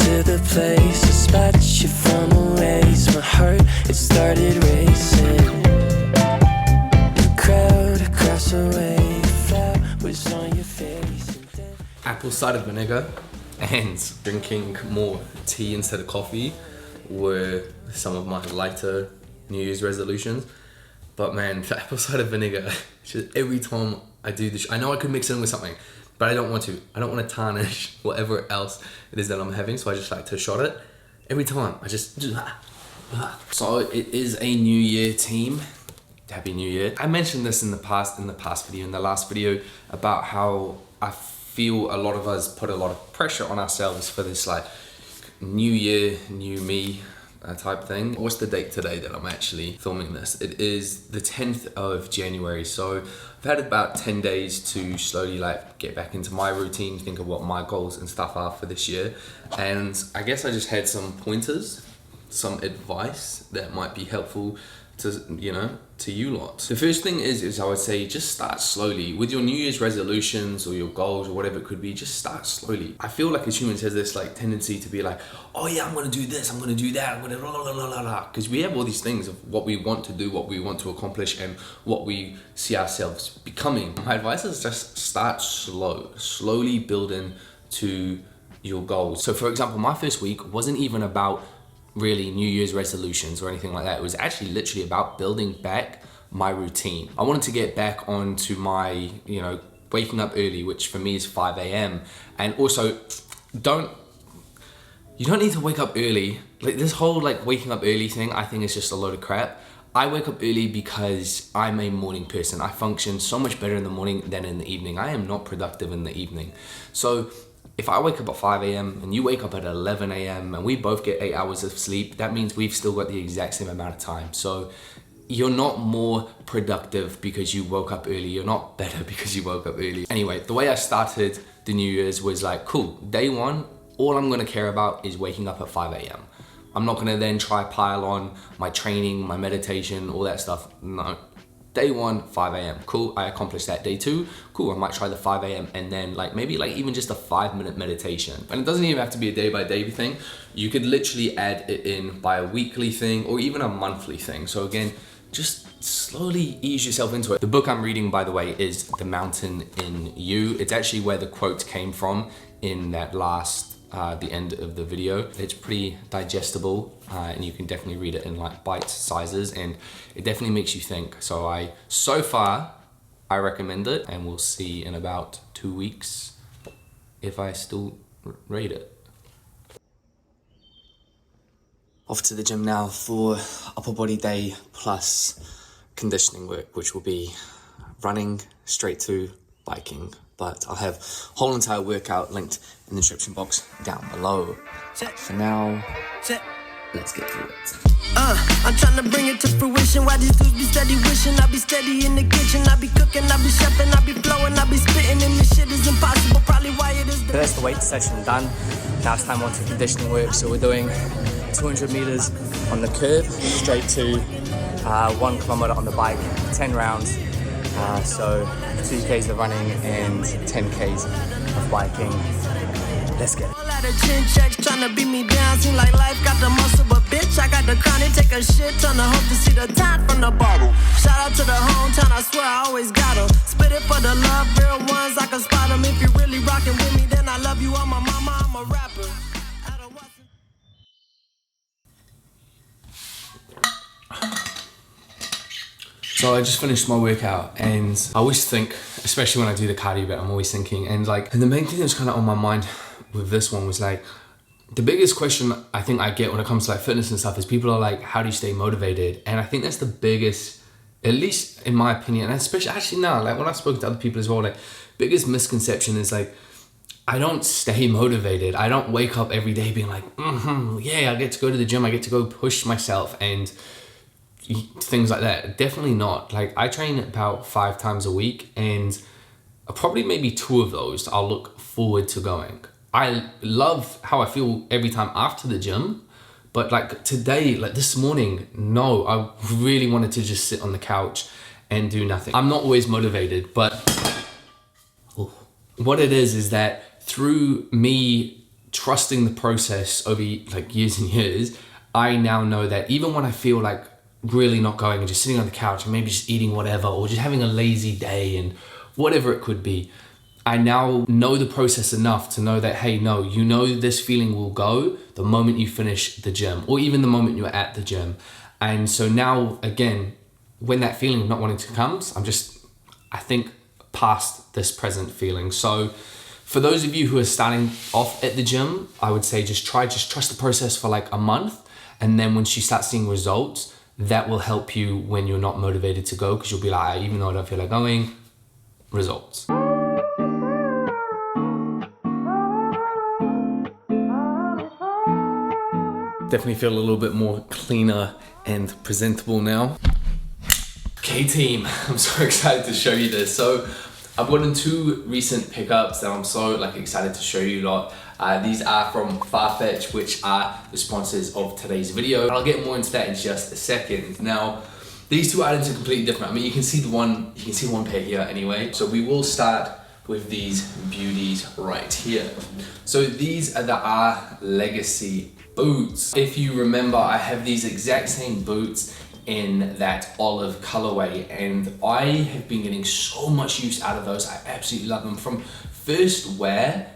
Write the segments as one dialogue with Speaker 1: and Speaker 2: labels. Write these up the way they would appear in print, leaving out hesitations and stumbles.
Speaker 1: to the place, dispatch you from a ways. My heart, it started racing. The crowd across the way, the flat was on your face.
Speaker 2: Apple cider vinegar and drinking more tea instead of coffee were some of my lighter New Year's resolutions. But man, the apple cider vinegar, just every time I do this, I know I could mix it in with something, but I don't want to. I don't want to tarnish whatever else it is that I'm having, so I just like to shot it. Every time, I just... So it is a New Year team. Happy New Year. I mentioned this in the last video, about how I feel a lot of us put a lot of pressure on ourselves for this like New Year, new me type thing. What's the date today that I'm actually filming this? It is the 10th of January. So I've had about 10 days to slowly like get back into my routine, think of what my goals and stuff are for this year. And I guess I just had some pointers, some advice that might be helpful to, you know, to you lot. The first thing is I would say just start slowly. With your New Year's resolutions or your goals or whatever it could be, just start slowly. I feel like as humans has this like tendency to be like, oh yeah, I'm gonna do this, I'm gonna do that, I'm gonna blah, blah, blah, blah, blah. Because we have all these things of what we want to do, what we want to accomplish, and what we see ourselves becoming. My advice is just start slow, slowly building to your goals. So for example, my first week wasn't even about really New Year's resolutions or anything like that. It was actually literally about building back my routine. I wanted to get back onto my, you know, waking up early, which for me is 5 a.m. And also, you don't need to wake up early. Like this whole like waking up early thing, I think is just a load of crap. I wake up early because I'm a morning person. I function so much better in the morning than in the evening. I am not productive in the evening. So if I wake up at 5 a.m. and you wake up at 11 a.m. and we both get 8 hours of sleep, that means we've still got the exact same amount of time. So you're not more productive because you woke up early. You're not better because you woke up early. Anyway, the way I started the New Year's was like, cool, day one, all I'm gonna care about is waking up at 5 a.m. I'm not gonna then try pile on my training, my meditation, all that stuff. No. Day one, 5 a.m. Cool, I accomplished that. Day two, cool, I might try the 5 a.m. and then like maybe like even just a 5-minute meditation. And it doesn't even have to be a day-by-day thing. You could literally add it in by a weekly thing or even a monthly thing. So again, just slowly ease yourself into it. The book I'm reading, by the way, is The Mountain in You. It's actually where the quote came from in that last the end of the video. It's pretty digestible and you can definitely read it in like bite sizes, and it definitely makes you think. So far I recommend it, and we'll see in about 2 weeks if I still rate it. Off to the gym now for upper body day plus conditioning work, which will be running straight to biking. But I'll have a whole entire workout linked in the description box down below. For now, let's get through it.
Speaker 1: I'm trying to bring it to fruition. Why these dudes be steady wishing? I be steady in the kitchen. I be cooking, I be chefing, I be blowing, I be spitting, and this shit is impossible. Probably why it is.
Speaker 3: So that's the weight session done. Now it's time on to conditioning work. So we're doing 200 meters on the curb, straight to 1 kilometer on the bike, 10 rounds. So 2Ks of running and 10Ks of biking. Let's get it.
Speaker 1: All out of chin checks trying to beat me down. Seem like life got the muscle, but bitch, I got the crown and take a shit ton of hope to see the top from the bottle. Shout out to the hometown, I swear I always got 'em. Spit it for the love, real ones, I can spot 'em. If you really rockin' with me, then I love you. I'm my mama, I'm a rapper.
Speaker 2: So I just finished my workout, and I always think, especially when I do the cardio bit, I'm always thinking, and the main thing that's kind of on my mind with this one was like, the biggest question I think I get when it comes to like fitness and stuff is people are like, how do you stay motivated? And I think that's the biggest, at least in my opinion, and especially actually now, like when I've spoken to other people as well, like biggest misconception is like, I don't stay motivated. I don't wake up every day being like, yeah, I get to go to the gym, I get to go push myself and things like that. Definitely not. Like I train about 5 times a week, and probably maybe 2 of those I'll look forward to going. I love how I feel every time after the gym, but like today, like this morning, no, I really wanted to just sit on the couch and do nothing. I'm not always motivated, but what it is that through me trusting the process over like years and years, I now know that even when I feel like really not going and just sitting on the couch and maybe just eating whatever or just having a lazy day and whatever it could be, I now know the process enough to know that, hey, no, you know this feeling will go the moment you finish the gym or even the moment you're at the gym. And so now, again, when that feeling of not wanting to comes, I think, past this present feeling. So for those of you who are starting off at the gym, I would say just trust the process for like a month. And then once you start seeing results, that will help you when you're not motivated to go, because you'll be like, even though I don't feel like going, results. Definitely feel a little bit more cleaner and presentable now. Okay team, I'm so excited to show you this. So I've gotten 2 recent pickups that I'm so like excited to show you lot. These are from FARFETCH, which are the sponsors of today's video. I'll get more into that in just a second. Now, these 2 items are completely different. I mean, you can see the one pair here anyway. So we will start with these beauties right here. So these are the R Legacy boots. If you remember, I have these exact same boots in that olive colorway, and I have been getting so much use out of those. I absolutely love them. From first wear,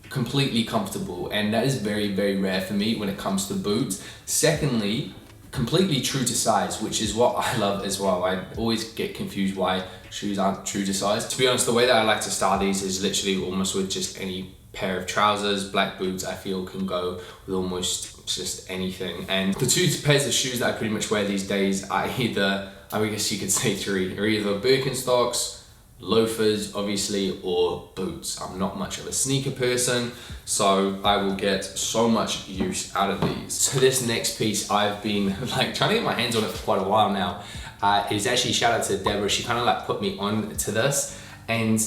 Speaker 2: completely comfortable, and that is very, very rare for me when it comes to boots. Secondly, completely true to size, which is what I love as well. I always get confused why shoes aren't true to size. To be honest, the way that I like to style these is literally almost with just any pair of trousers. Black boots I feel can go with almost just anything. And the 2 pairs of shoes that I pretty much wear these days are either, I guess you could say 3, are either Birkenstocks, loafers obviously, or boots. I'm not much of a sneaker person, so I will get so much use out of these. So this next piece, I've been like trying to get my hands on it for quite a while now. Is actually, shout out to Deborah, she kind of like put me on to this, and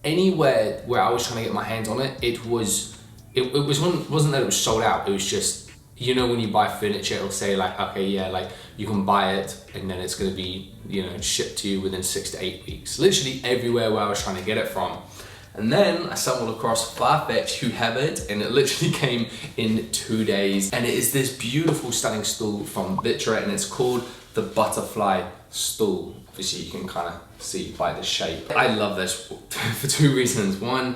Speaker 2: anywhere where I was trying to get my hands on it, it wasn't that it was sold out. It was just, you know, when you buy furniture, it'll say like, okay, yeah, like you can buy it and then it's gonna be, you know, shipped to you within 6 to 8 weeks. Literally everywhere where I was trying to get it from. And then I stumbled across FARFETCH, who have it, and it literally came in 2 days. And it is this beautiful, stunning stool from VITRA, and it's called the Butterfly Stool. Obviously you can kind of see by the shape. I love this for 2 reasons. 1,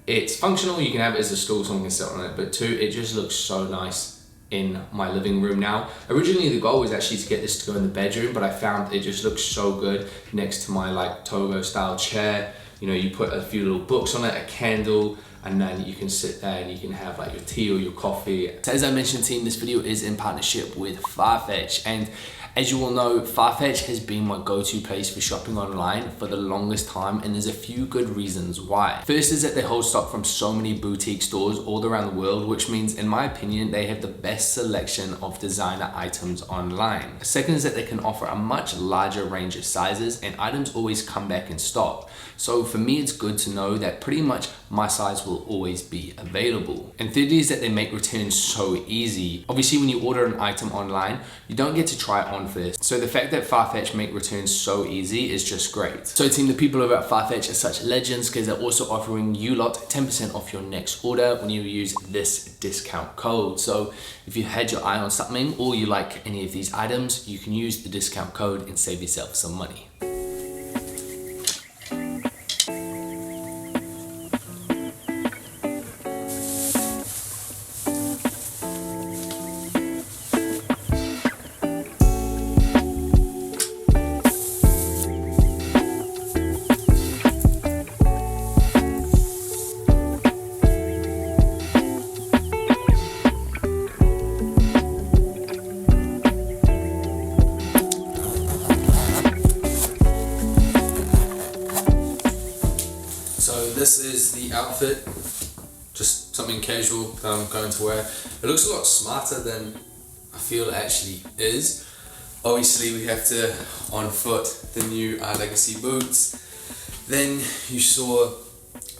Speaker 2: it's functional, you can have it as a stool, someone can sit on it, but 2, it just looks so nice in my living room now. Originally the goal was actually to get this to go in the bedroom, but I found it just looks so good next to my like Togo style chair. You know, you put a few little books on it, a candle, and then you can sit there and you can have like your tea or your coffee. So as I mentioned, team, this video is in partnership with FARFETCH, and as you all know, FARFETCH has been my go-to place for shopping online for the longest time, and there's a few good reasons why. First is that they hold stock from so many boutique stores all around the world, which means, in my opinion, they have the best selection of designer items online. Second is that they can offer a much larger range of sizes, and items always come back in stock. So for me, it's good to know that pretty much my size will always be available. And thirdly is that they make returns so easy. Obviously, when you order an item online, you don't get to try it on first. So the fact that FARFETCH make returns so easy is just great. So team, the people over at FARFETCH are such legends because they're also offering you lot 10% off your next order when you use this discount code. So if you had your eye on something or you like any of these items, you can use the discount code and save yourself some money. This is the outfit, just something casual that I'm going to wear. It looks a lot smarter than I feel it actually is. Obviously we have to on foot the new Legacy boots. Then you saw,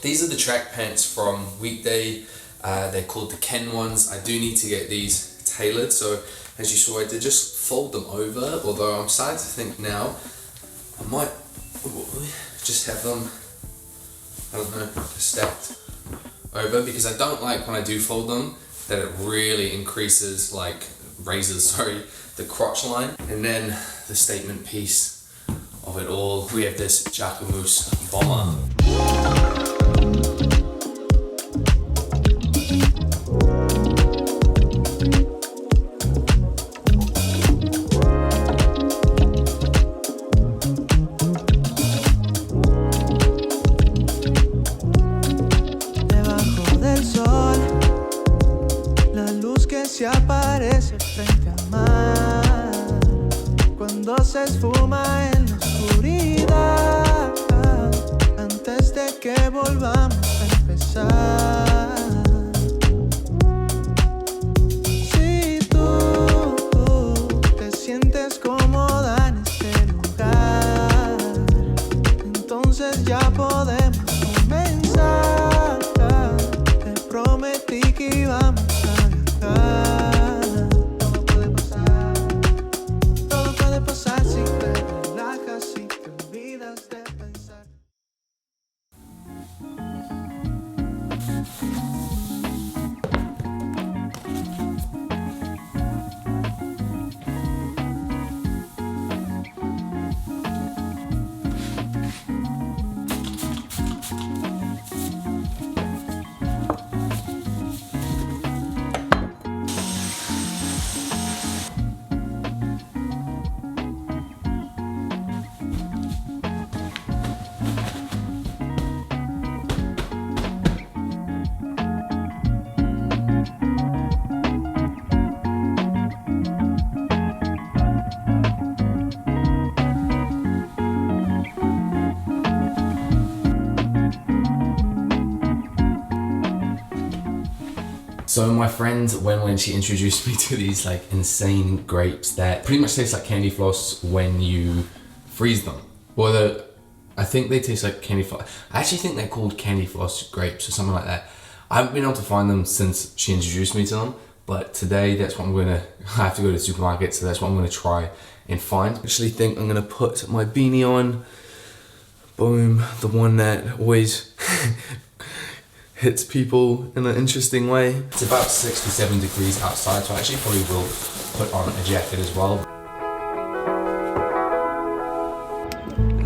Speaker 2: these are the track pants from Weekday. They're called the Ken ones. I do need to get these tailored. So as you saw, I did just fold them over, although I'm starting to think now I might just have them, I don't know, stacked over, because I don't like when I do fold them that it really increases, like raises, the crotch line. And then the statement piece of it all, we have this Jacquemus bomber.
Speaker 1: Se aparece frente al mar cuando se esfuma en la oscuridad antes de que volvamos a empezar. Si tú te sientes cómoda en este lugar, entonces ya podemos comenzar. Te prometí que íbamos a viajar.
Speaker 2: So my friend, when she introduced me to these like insane grapes that pretty much taste like candy floss when you freeze them. Well, I think they taste like candy floss. I actually think they're called candy floss grapes or something like that. I haven't been able to find them since she introduced me to them, but today that's what I have to go to the supermarket, so that's what I'm gonna try and find. I actually think I'm gonna put my beanie on. Boom, the one that always hits people in an interesting way. It's about 67 degrees outside, so I actually probably will put on a jacket as well.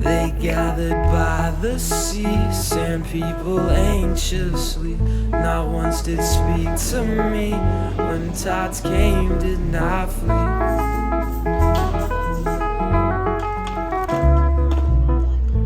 Speaker 1: They gathered by the sea, sand people anxiously. Not once did speak to me. When tides came, did not flee.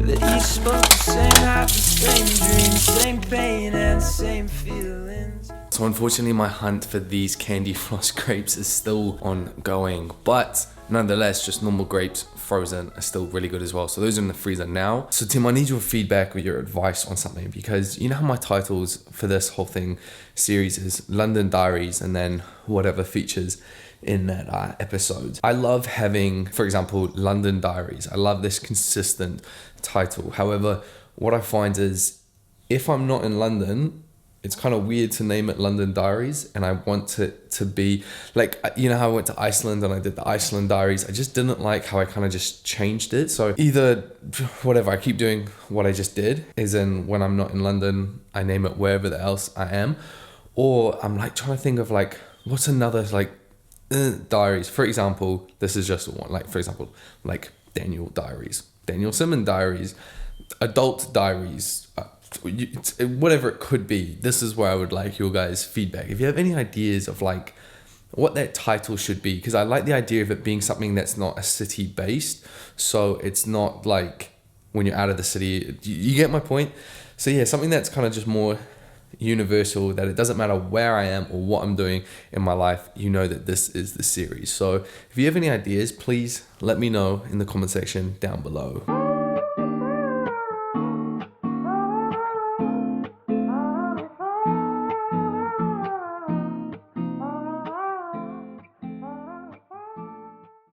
Speaker 1: The east spoke the same happy, same dreams, same pain and same feelings.
Speaker 2: So unfortunately my hunt for these candy floss grapes is still ongoing, but nonetheless, just normal grapes frozen are still really good as well. So those are in the freezer now. So Tim, I need your feedback or your advice on something, because you know how my titles for this whole thing series is London Diaries and then whatever features in that episode. I love having, for example, London Diaries. I love this consistent title. However, what I find is if I'm not in London, it's kind of weird to name it London Diaries, and I want it to be like, you know how I went to Iceland and I did the Iceland Diaries. I just didn't like how I kind of just changed it. So either whatever, I keep doing what I just did, is in when I'm not in London, I name it wherever else I am, or I'm like trying to think of like what's another like diaries. For example, this is just one, like for example, like Daniel Diaries, Daniel Simmons Diaries, Adult Diaries, whatever it could be. This is where I would like your guys' feedback. If you have any ideas of like what that title should be, because I like the idea of it being something that's not a city based, so it's not like when you're out of the city, you get my point. So yeah, something that's kind of just more universal, that it doesn't matter where I am or what I'm doing in my life, you know that this is the series. So if you have any ideas, please let me know in the comment section down below.